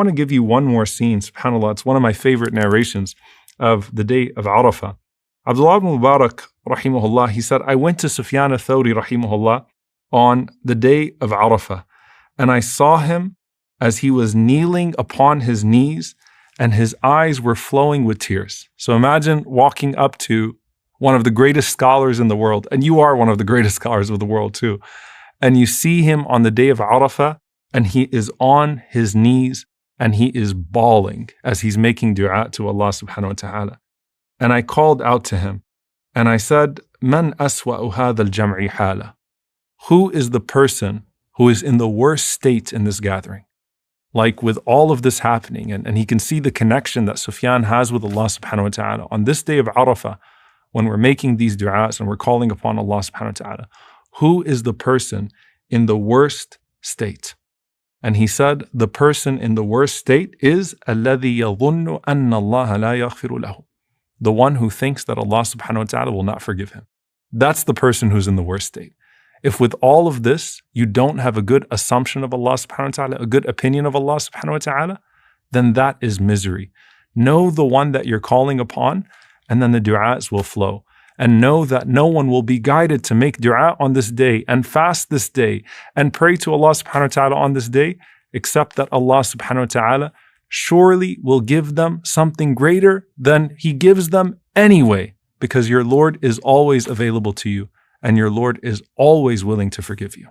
I want to give you one more scene, subhanAllah. It's one of my favorite narrations of the day of Arafah. Abdullah ibn Mubarak, rahimahullah, he said, I went to Sufyan al-Thawri, rahimahullah, on the day of Arafah, and I saw him as he was kneeling upon his knees, and his eyes were flowing with tears. So imagine walking up to one of the greatest scholars in the world, and you are one of the greatest scholars of the world too, and you see him on the day of Arafah, and he is on his knees, and he is bawling as he's making dua to Allah subhanahu wa ta'ala. And I called out to him, and I said, Man aswa'u hadha al-jam'i hala? Who is the person who is in the worst state in this gathering? Like with all of this happening, and he can see the connection that Sufyan has with Allah subhanahu wa ta'ala. On this day of Arafah, when we're making these du'as and we're calling upon Allah subhanahu wa ta'ala, who is the person in the worst state? And he said, the person in the worst state is الَّذِي يَظُنُّ أَنَّ اللَّهَ لَا يَغْفِرُ لَهُ. The one who thinks that Allah subhanahu wa ta'ala will not forgive him. That's the person who's in the worst state. If with all of this, you don't have a good assumption of Allah subhanahu wa ta'ala, a good opinion of Allah subhanahu wa ta'ala, then that is misery. Know the one that you're calling upon, and then the du'as will flow. And know that no one will be guided to make dua on this day and fast this day and pray to Allah subhanahu wa ta'ala on this day, except that Allah subhanahu wa ta'ala surely will give them something greater than He gives them anyway, because your Lord is always available to you and your Lord is always willing to forgive you.